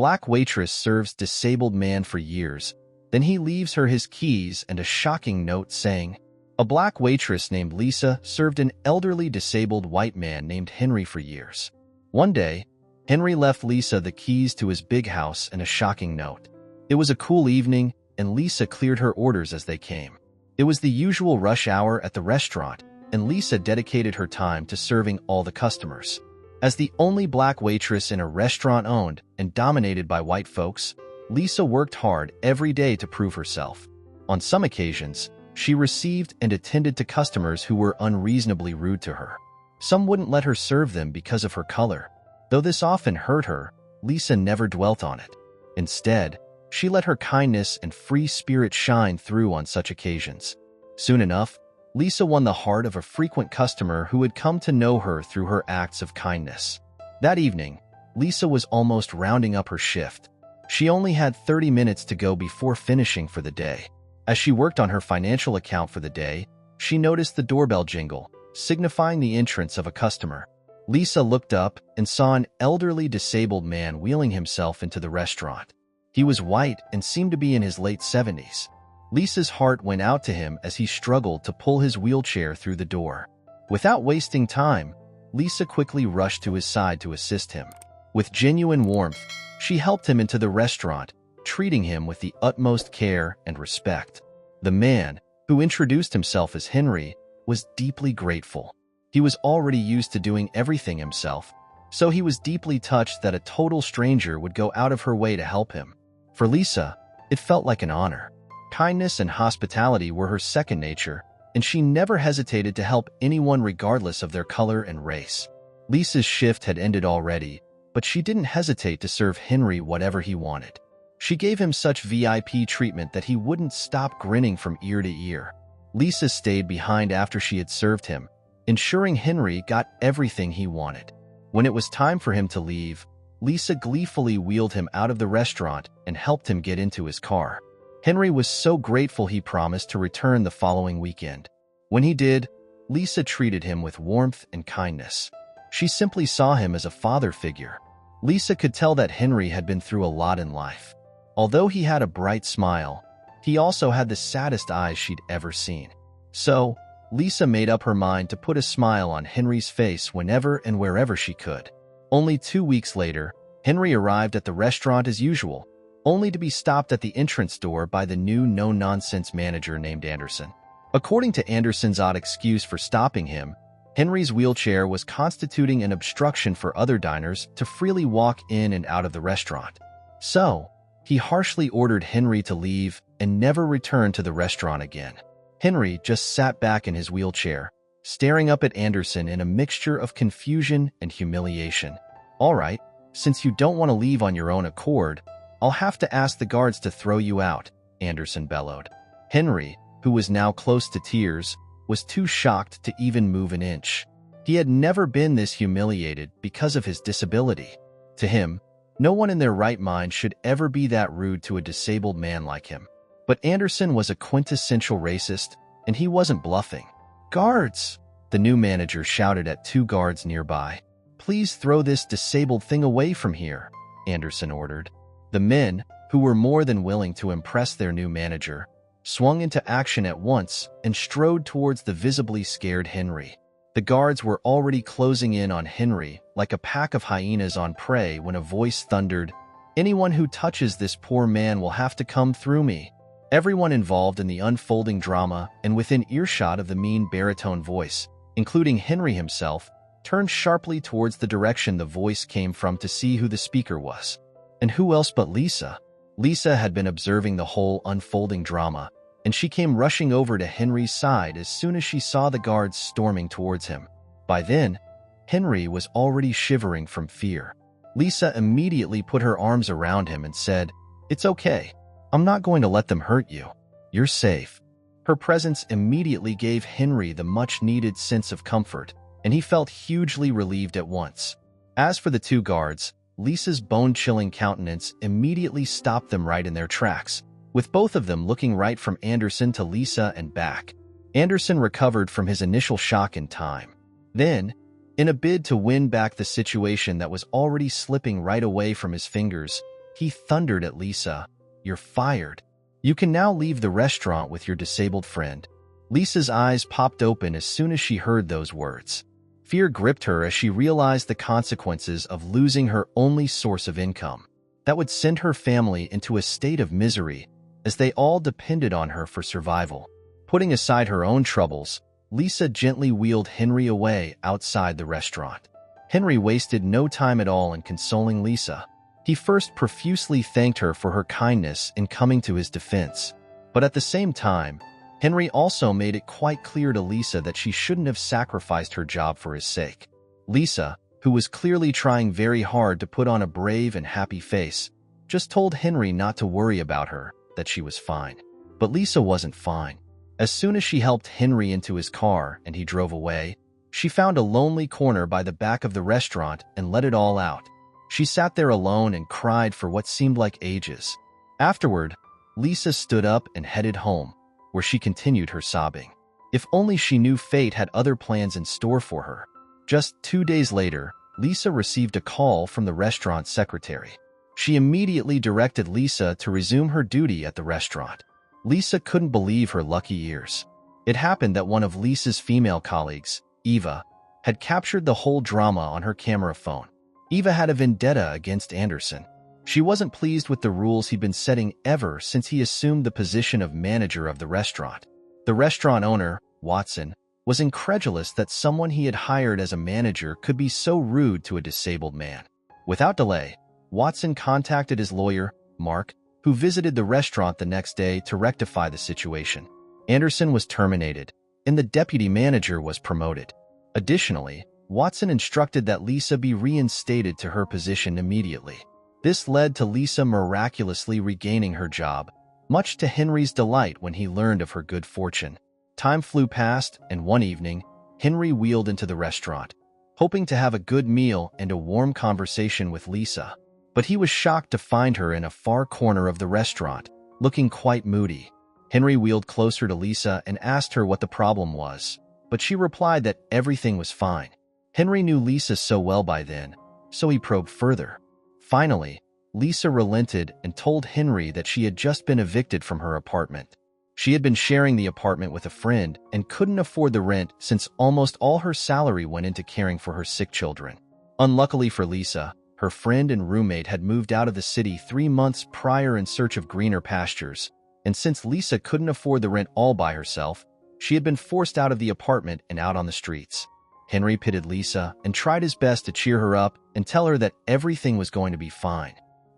Black waitress serves disabled man for years. Then he leaves her his keys and a shocking note saying, a black waitress named Lisa served an elderly disabled white man named Henry for years. One day, Henry left Lisa the keys to his big house and a shocking note. It was a cool evening, and Lisa cleared her orders as they came. It was the usual rush hour at the restaurant, and Lisa dedicated her time to serving all the customers. As the only black waitress in a restaurant owned and dominated by white folks, Lisa worked hard every day to prove herself. On some occasions, she received and attended to customers who were unreasonably rude to her. Some wouldn't let her serve them because of her color. Though this often hurt her, Lisa never dwelt on it. Instead, she let her kindness and free spirit shine through on such occasions. Soon enough, Lisa won the heart of a frequent customer who had come to know her through her acts of kindness. That evening, Lisa was almost rounding up her shift. She only had 30 minutes to go before finishing for the day. As she worked on her financial account for the day, she noticed the doorbell jingle, signifying the entrance of a customer. Lisa looked up and saw an elderly disabled man wheeling himself into the restaurant. He was white and seemed to be in his late 70s. Lisa's heart went out to him as he struggled to pull his wheelchair through the door. Without wasting time, Lisa quickly rushed to his side to assist him. With genuine warmth, she helped him into the restaurant, treating him with the utmost care and respect. The man, who introduced himself as Henry, was deeply grateful. He was already used to doing everything himself, so he was deeply touched that a total stranger would go out of her way to help him. For Lisa, it felt like an honor. Kindness and hospitality were her second nature, and she never hesitated to help anyone regardless of their color and race. Lisa's shift had ended already, but she didn't hesitate to serve Henry whatever he wanted. She gave him such VIP treatment that he wouldn't stop grinning from ear to ear. Lisa stayed behind after she had served him, ensuring Henry got everything he wanted. When it was time for him to leave, Lisa gleefully wheeled him out of the restaurant and helped him get into his car. Henry was so grateful he promised to return the following weekend. When he did, Lisa treated him with warmth and kindness. She simply saw him as a father figure. Lisa could tell that Henry had been through a lot in life. Although he had a bright smile, he also had the saddest eyes she'd ever seen. So, Lisa made up her mind to put a smile on Henry's face whenever and wherever she could. Only 2 weeks later, Henry arrived at the restaurant as usual, only to be stopped at the entrance door by the new no-nonsense manager named Anderson. According to Anderson's odd excuse for stopping him, Henry's wheelchair was constituting an obstruction for other diners to freely walk in and out of the restaurant. So, he harshly ordered Henry to leave and never return to the restaurant again. Henry just sat back in his wheelchair, staring up at Anderson in a mixture of confusion and humiliation. "All right, since you don't want to leave on your own accord, I'll have to ask the guards to throw you out," Anderson bellowed. Henry, who was now close to tears, was too shocked to even move an inch. He had never been this humiliated because of his disability. To him, no one in their right mind should ever be that rude to a disabled man like him. But Anderson was a quintessential racist, and he wasn't bluffing. "Guards!" the new manager shouted at 2 guards nearby. "Please throw this disabled thing away from here," Anderson ordered. The men, who were more than willing to impress their new manager, swung into action at once and strode towards the visibly scared Henry. The guards were already closing in on Henry like a pack of hyenas on prey when a voice thundered, "Anyone who touches this poor man will have to come through me." Everyone involved in the unfolding drama and within earshot of the mean baritone voice, including Henry himself, turned sharply towards the direction the voice came from to see who the speaker was. And who else but Lisa? Lisa had been observing the whole unfolding drama, and she came rushing over to Henry's side as soon as she saw the guards storming towards him. By then, Henry was already shivering from fear. Lisa immediately put her arms around him and said, "It's okay. I'm not going to let them hurt you. You're safe." Her presence immediately gave Henry the much-needed sense of comfort, and he felt hugely relieved at once. As for the 2 guards, Lisa's bone-chilling countenance immediately stopped them right in their tracks, with both of them looking right from Anderson to Lisa and back. Anderson recovered from his initial shock in time. Then, in a bid to win back the situation that was already slipping right away from his fingers, he thundered at Lisa, "You're fired. You can now leave the restaurant with your disabled friend." Lisa's eyes popped open as soon as she heard those words. Fear gripped her as she realized the consequences of losing her only source of income. That would send her family into a state of misery, as they all depended on her for survival. Putting aside her own troubles, Lisa gently wheeled Henry away outside the restaurant. Henry wasted no time at all in consoling Lisa. He first profusely thanked her for her kindness in coming to his defense. But at the same time, Henry also made it quite clear to Lisa that she shouldn't have sacrificed her job for his sake. Lisa, who was clearly trying very hard to put on a brave and happy face, just told Henry not to worry about her, that she was fine. But Lisa wasn't fine. As soon as she helped Henry into his car and he drove away, she found a lonely corner by the back of the restaurant and let it all out. She sat there alone and cried for what seemed like ages. Afterward, Lisa stood up and headed home, where she continued her sobbing. If only she knew fate had other plans in store for her. Just 2 days later, Lisa received a call from the restaurant secretary. She immediately directed Lisa to resume her duty at the restaurant. Lisa couldn't believe her lucky ears. It happened that one of Lisa's female colleagues, Eva, had captured the whole drama on her camera phone. Eva had a vendetta against Anderson. She wasn't pleased with the rules he'd been setting ever since he assumed the position of manager of the restaurant. The restaurant owner, Watson, was incredulous that someone he had hired as a manager could be so rude to a disabled man. Without delay, Watson contacted his lawyer, Mark, who visited the restaurant the next day to rectify the situation. Anderson was terminated, and the deputy manager was promoted. Additionally, Watson instructed that Lisa be reinstated to her position immediately. This led to Lisa miraculously regaining her job, much to Henry's delight when he learned of her good fortune. Time flew past, and one evening, Henry wheeled into the restaurant, hoping to have a good meal and a warm conversation with Lisa. But he was shocked to find her in a far corner of the restaurant, looking quite moody. Henry wheeled closer to Lisa and asked her what the problem was, but she replied that everything was fine. Henry knew Lisa so well by then, so he probed further. Finally, Lisa relented and told Henry that she had just been evicted from her apartment. She had been sharing the apartment with a friend and couldn't afford the rent since almost all her salary went into caring for her sick children. Unluckily for Lisa, her friend and roommate had moved out of the city 3 months prior in search of greener pastures, and since Lisa couldn't afford the rent all by herself, she had been forced out of the apartment and out on the streets. Henry pitied Lisa and tried his best to cheer her up and tell her that everything was going to be fine.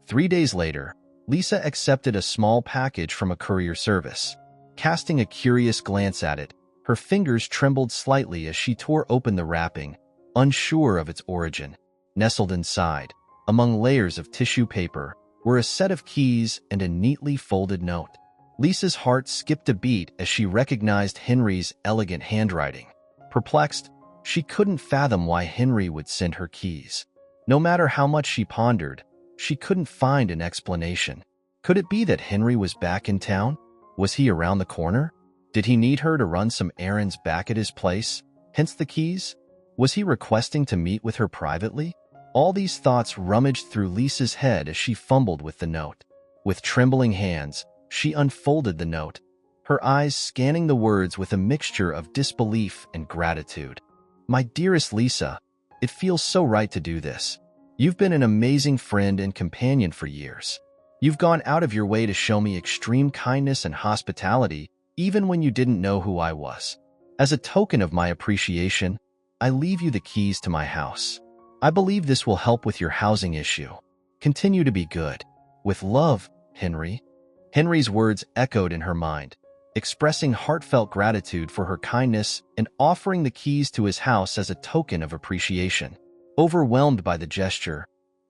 3 days later, Lisa accepted a small package from a courier service. Casting a curious glance at it, her fingers trembled slightly as she tore open the wrapping, unsure of its origin. Nestled inside, among layers of tissue paper, were a set of keys and a neatly folded note. Lisa's heart skipped a beat as she recognized Henry's elegant handwriting. Perplexed, she couldn't fathom why Henry would send her keys. No matter how much she pondered, she couldn't find an explanation. Could it be that Henry was back in town? Was he around the corner? Did he need her to run some errands back at his place, hence the keys? Was he requesting to meet with her privately? All these thoughts rummaged through Lisa's head as she fumbled with the note. With trembling hands, she unfolded the note, her eyes scanning the words with a mixture of disbelief and gratitude. "My dearest Lisa, it feels so right to do this. You've been an amazing friend and companion for years. You've gone out of your way to show me extreme kindness and hospitality, even when you didn't know who I was. As a token of my appreciation, I leave you the keys to my house. I believe this will help with your housing issue. Continue to be good. With love, Henry." Henry's words echoed in her mind, expressing heartfelt gratitude for her kindness and offering the keys to his house as a token of appreciation. Overwhelmed by the gesture,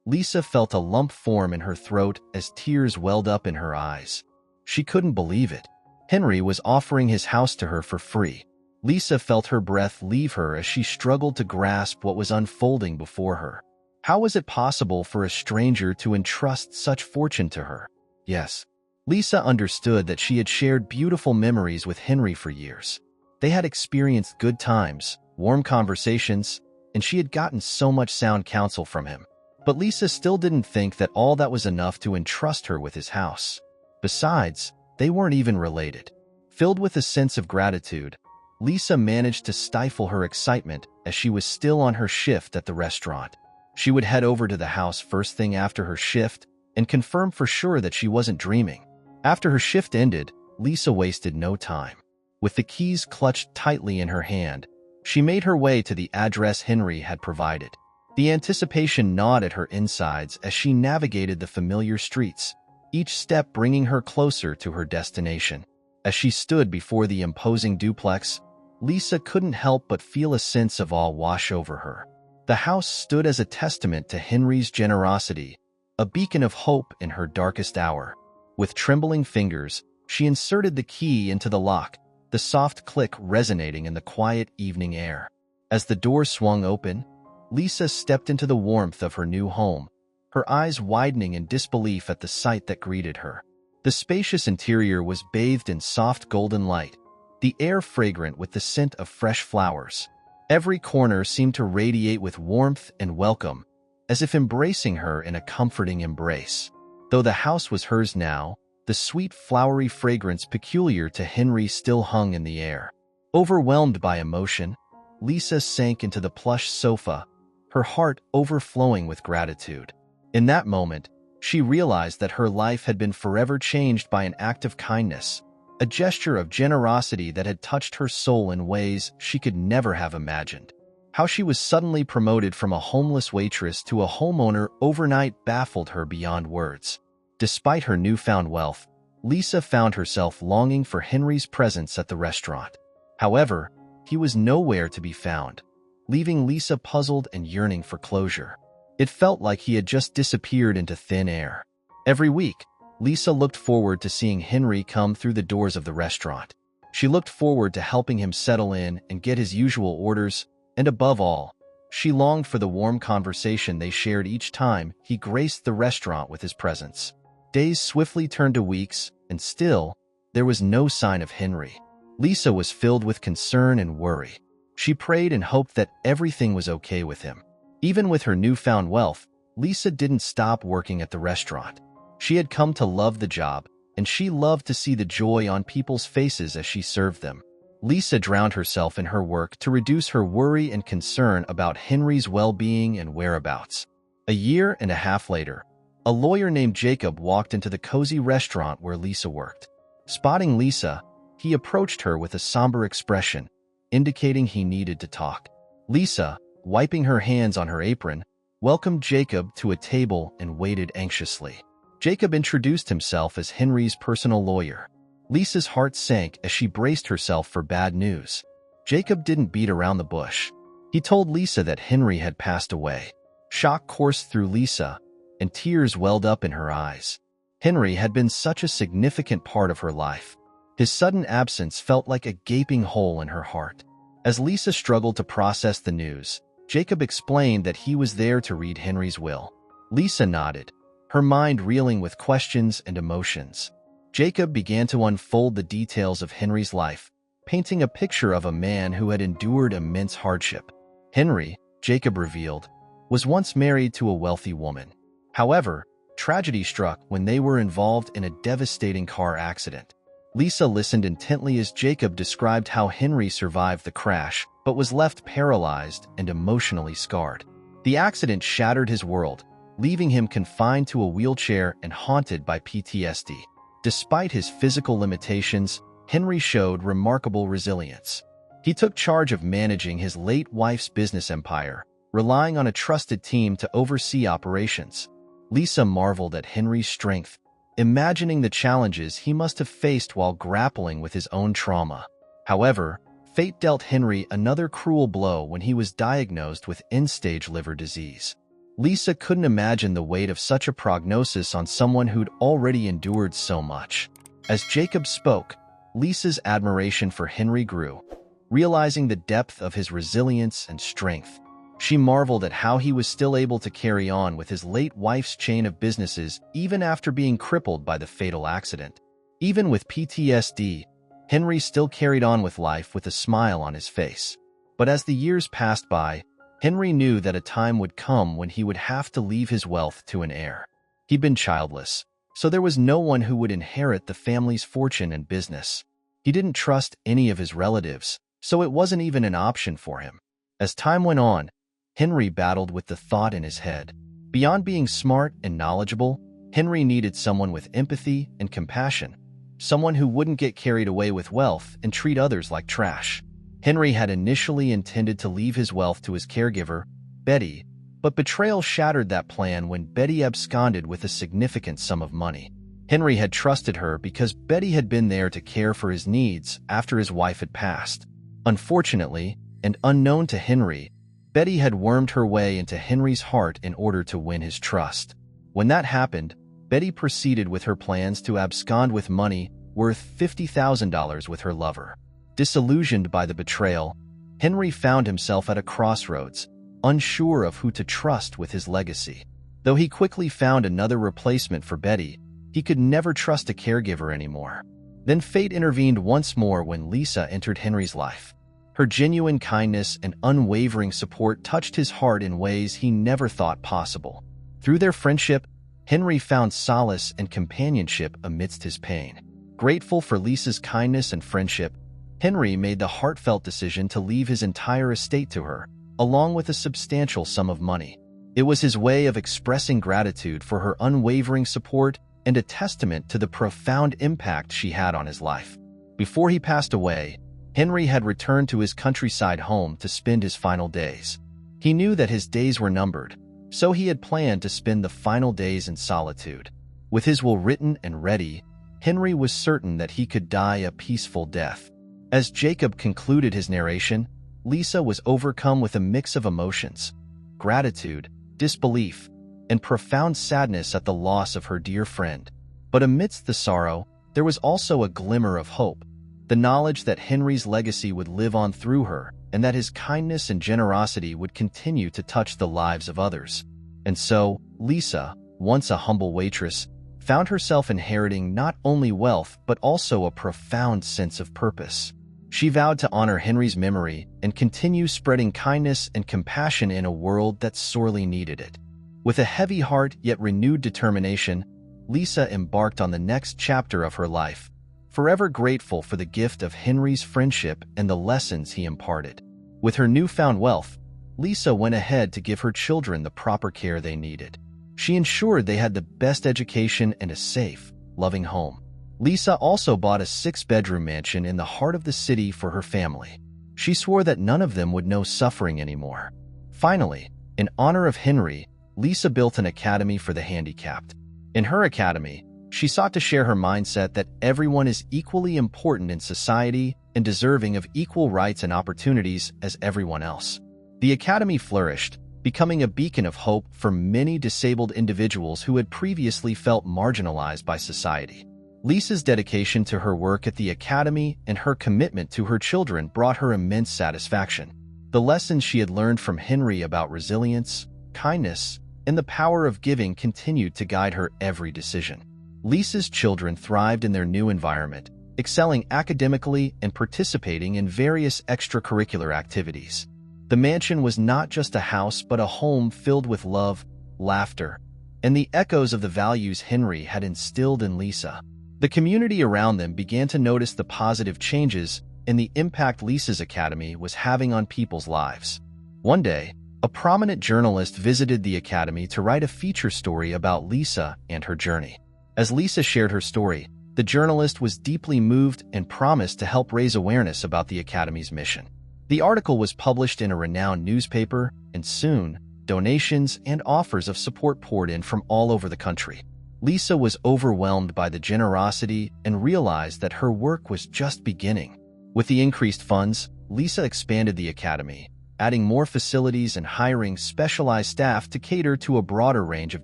Lisa felt a lump form in her throat as tears welled up in her eyes. She couldn't believe it. Henry was offering his house to her for free. Lisa felt her breath leave her as she struggled to grasp what was unfolding before her. How was it possible for a stranger to entrust such fortune to her? Yes, Lisa understood that she had shared beautiful memories with Henry for years. They had experienced good times, warm conversations, and she had gotten so much sound counsel from him. But Lisa still didn't think that all that was enough to entrust her with his house. Besides, they weren't even related. Filled with a sense of gratitude, Lisa managed to stifle her excitement as she was still on her shift at the restaurant. She would head over to the house first thing after her shift and confirm for sure that she wasn't dreaming. After her shift ended, Lisa wasted no time. With the keys clutched tightly in her hand, she made her way to the address Henry had provided. The anticipation gnawed at her insides as she navigated the familiar streets, each step bringing her closer to her destination. As she stood before the imposing duplex, Lisa couldn't help but feel a sense of awe wash over her. The house stood as a testament to Henry's generosity, a beacon of hope in her darkest hour. With trembling fingers, she inserted the key into the lock, the soft click resonating in the quiet evening air. As the door swung open, Lisa stepped into the warmth of her new home, her eyes widening in disbelief at the sight that greeted her. The spacious interior was bathed in soft golden light, the air fragrant with the scent of fresh flowers. Every corner seemed to radiate with warmth and welcome, as if embracing her in a comforting embrace. Though the house was hers now, the sweet flowery fragrance peculiar to Henry still hung in the air. Overwhelmed by emotion, Lisa sank into the plush sofa, her heart overflowing with gratitude. In that moment, she realized that her life had been forever changed by an act of kindness, a gesture of generosity that had touched her soul in ways she could never have imagined. How she was suddenly promoted from a homeless waitress to a homeowner overnight baffled her beyond words. Despite her newfound wealth, Lisa found herself longing for Henry's presence at the restaurant. However, he was nowhere to be found, leaving Lisa puzzled and yearning for closure. It felt like he had just disappeared into thin air. Every week, Lisa looked forward to seeing Henry come through the doors of the restaurant. She looked forward to helping him settle in and get his usual orders, and above all, she longed for the warm conversation they shared each time he graced the restaurant with his presence. Days swiftly turned to weeks, and still, there was no sign of Henry. Lisa was filled with concern and worry. She prayed and hoped that everything was okay with him. Even with her newfound wealth, Lisa didn't stop working at the restaurant. She had come to love the job, and she loved to see the joy on people's faces as she served them. Lisa drowned herself in her work to reduce her worry and concern about Henry's well-being and whereabouts. A year and a half later, a lawyer named Jacob walked into the cozy restaurant where Lisa worked. Spotting Lisa, he approached her with a somber expression, indicating he needed to talk. Lisa, wiping her hands on her apron, welcomed Jacob to a table and waited anxiously. Jacob introduced himself as Henry's personal lawyer. Lisa's heart sank as she braced herself for bad news. Jacob didn't beat around the bush. He told Lisa that Henry had passed away. Shock coursed through Lisa, and tears welled up in her eyes. Henry had been such a significant part of her life. His sudden absence felt like a gaping hole in her heart. As Lisa struggled to process the news, Jacob explained that he was there to read Henry's will. Lisa nodded, her mind reeling with questions and emotions. Jacob began to unfold the details of Henry's life, painting a picture of a man who had endured immense hardship. Henry, Jacob revealed, was once married to a wealthy woman. However, tragedy struck when they were involved in a devastating car accident. Lisa listened intently as Jacob described how Henry survived the crash, but was left paralyzed and emotionally scarred. The accident shattered his world, leaving him confined to a wheelchair and haunted by PTSD. Despite his physical limitations, Henry showed remarkable resilience. He took charge of managing his late wife's business empire, relying on a trusted team to oversee operations. Lisa marveled at Henry's strength, imagining the challenges he must have faced while grappling with his own trauma. However, fate dealt Henry another cruel blow when he was diagnosed with end-stage liver disease. Lisa couldn't imagine the weight of such a prognosis on someone who'd already endured so much. As Jacob spoke, Lisa's admiration for Henry grew, realizing the depth of his resilience and strength. She marveled at how he was still able to carry on with his late wife's chain of businesses even after being crippled by the fatal accident. Even with PTSD, Henry still carried on with life with a smile on his face. But as the years passed by, Henry knew that a time would come when he would have to leave his wealth to an heir. He'd been childless, so there was no one who would inherit the family's fortune and business. He didn't trust any of his relatives, so it wasn't even an option for him. As time went on, Henry battled with the thought in his head. Beyond being smart and knowledgeable, Henry needed someone with empathy and compassion, someone who wouldn't get carried away with wealth and treat others like trash. Henry had initially intended to leave his wealth to his caregiver, Betty, but betrayal shattered that plan when Betty absconded with a significant sum of money. Henry had trusted her because Betty had been there to care for his needs after his wife had passed. Unfortunately, and unknown to Henry, Betty had wormed her way into Henry's heart in order to win his trust. When that happened, Betty proceeded with her plans to abscond with money worth $50,000 with her lover. Disillusioned by the betrayal, Henry found himself at a crossroads, unsure of who to trust with his legacy. Though he quickly found another replacement for Betty, he could never trust a caregiver anymore. Then fate intervened once more when Lisa entered Henry's life. Her genuine kindness and unwavering support touched his heart in ways he never thought possible. Through their friendship, Henry found solace and companionship amidst his pain. Grateful for Lisa's kindness and friendship, Henry made the heartfelt decision to leave his entire estate to her, along with a substantial sum of money. It was his way of expressing gratitude for her unwavering support and a testament to the profound impact she had on his life. Before he passed away, Henry had returned to his countryside home to spend his final days. He knew that his days were numbered, so he had planned to spend the final days in solitude. With his will written and ready, Henry was certain that he could die a peaceful death. As Jacob concluded his narration, Lisa was overcome with a mix of emotions: gratitude, disbelief, and profound sadness at the loss of her dear friend. But amidst the sorrow, there was also a glimmer of hope, the knowledge that Henry's legacy would live on through her and that his kindness and generosity would continue to touch the lives of others. And so, Lisa, once a humble waitress, found herself inheriting not only wealth but also a profound sense of purpose. She vowed to honor Henry's memory and continue spreading kindness and compassion in a world that sorely needed it. With a heavy heart yet renewed determination, Lisa embarked on the next chapter of her life, forever grateful for the gift of Henry's friendship and the lessons he imparted. With her newfound wealth, Lisa went ahead to give her children the proper care they needed. She ensured they had the best education and a safe, loving home. Lisa also bought a 6-bedroom mansion in the heart of the city for her family. She swore that none of them would know suffering anymore. Finally, in honor of Henry, Lisa built an academy for the handicapped. In her academy, she sought to share her mindset that everyone is equally important in society and deserving of equal rights and opportunities as everyone else. The academy flourished, becoming a beacon of hope for many disabled individuals who had previously felt marginalized by society. Lisa's dedication to her work at the academy and her commitment to her children brought her immense satisfaction. The lessons she had learned from Henry about resilience, kindness, and the power of giving continued to guide her every decision. Lisa's children thrived in their new environment, excelling academically and participating in various extracurricular activities. The mansion was not just a house but a home filled with love, laughter, and the echoes of the values Henry had instilled in Lisa. The community around them began to notice the positive changes and the impact Lisa's academy was having on people's lives. One day, a prominent journalist visited the academy to write a feature story about Lisa and her journey. As Lisa shared her story, the journalist was deeply moved and promised to help raise awareness about the academy's mission. The article was published in a renowned newspaper, and soon, donations and offers of support poured in from all over the country. Lisa was overwhelmed by the generosity and realized that her work was just beginning. With the increased funds, Lisa expanded the academy, adding more facilities and hiring specialized staff to cater to a broader range of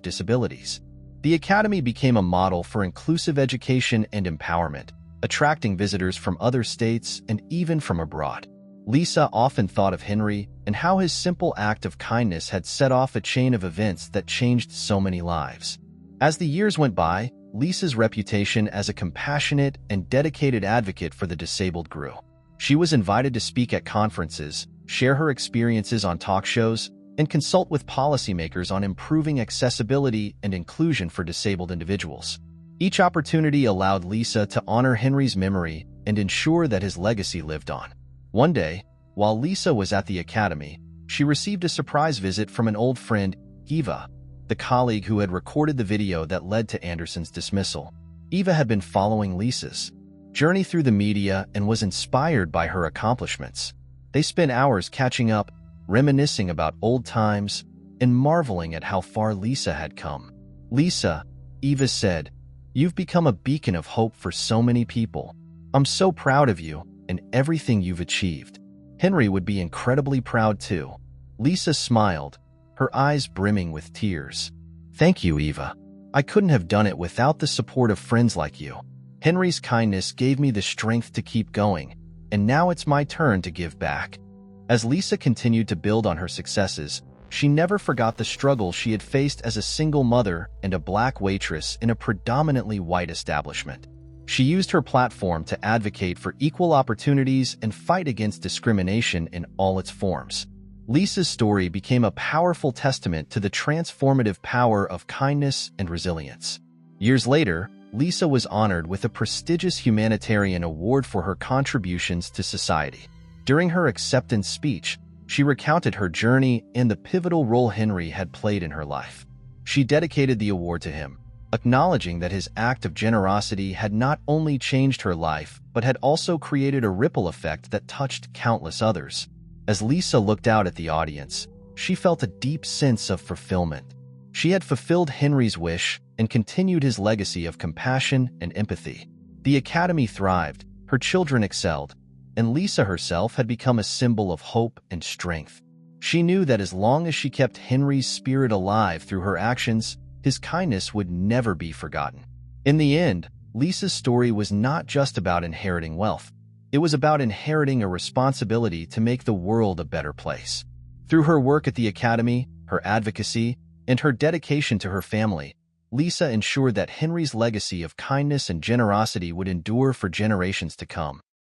disabilities. The academy became a model for inclusive education and empowerment, attracting visitors from other states and even from abroad. Lisa often thought of Henry and how his simple act of kindness had set off a chain of events that changed so many lives. As the years went by, Lisa's reputation as a compassionate and dedicated advocate for the disabled grew. She was invited to speak at conferences, share her experiences on talk shows, and consult with policymakers on improving accessibility and inclusion for disabled individuals. Each opportunity allowed Lisa to honor Henry's memory and ensure that his legacy lived on. One day, while Lisa was at the academy, she received a surprise visit from an old friend, Eva, the colleague who had recorded the video that led to Anderson's dismissal. Eva had been following Lisa's journey through the media and was inspired by her accomplishments. They spent hours catching up, reminiscing about old times, and marveling at how far Lisa had come. "Lisa," Eva said, "you've become a beacon of hope for so many people. I'm so proud of you and everything you've achieved. Henry would be incredibly proud too." Lisa smiled, her eyes brimming with tears. "Thank you, Eva. I couldn't have done it without the support of friends like you. Henry's kindness gave me the strength to keep going, and now it's my turn to give back." As Lisa continued to build on her successes, she never forgot the struggle she had faced as a single mother and a Black waitress in a predominantly white establishment. She used her platform to advocate for equal opportunities and fight against discrimination in all its forms. Lisa's story became a powerful testament to the transformative power of kindness and resilience. Years later, Lisa was honored with a prestigious humanitarian award for her contributions to society. During her acceptance speech, she recounted her journey and the pivotal role Henry had played in her life. She dedicated the award to him, acknowledging that his act of generosity had not only changed her life, but had also created a ripple effect that touched countless others. As Lisa looked out at the audience, she felt a deep sense of fulfillment. She had fulfilled Henry's wish and continued his legacy of compassion and empathy. The Academy thrived, her children excelled, and Lisa herself had become a symbol of hope and strength. She knew that as long as she kept Henry's spirit alive through her actions, his kindness would never be forgotten. In the end, Lisa's story was not just about inheriting wealth. It was about inheriting a responsibility to make the world a better place. Through her work at the Academy, her advocacy, and her dedication to her family, Lisa ensured that Henry's legacy of kindness and generosity would endure for generations to come.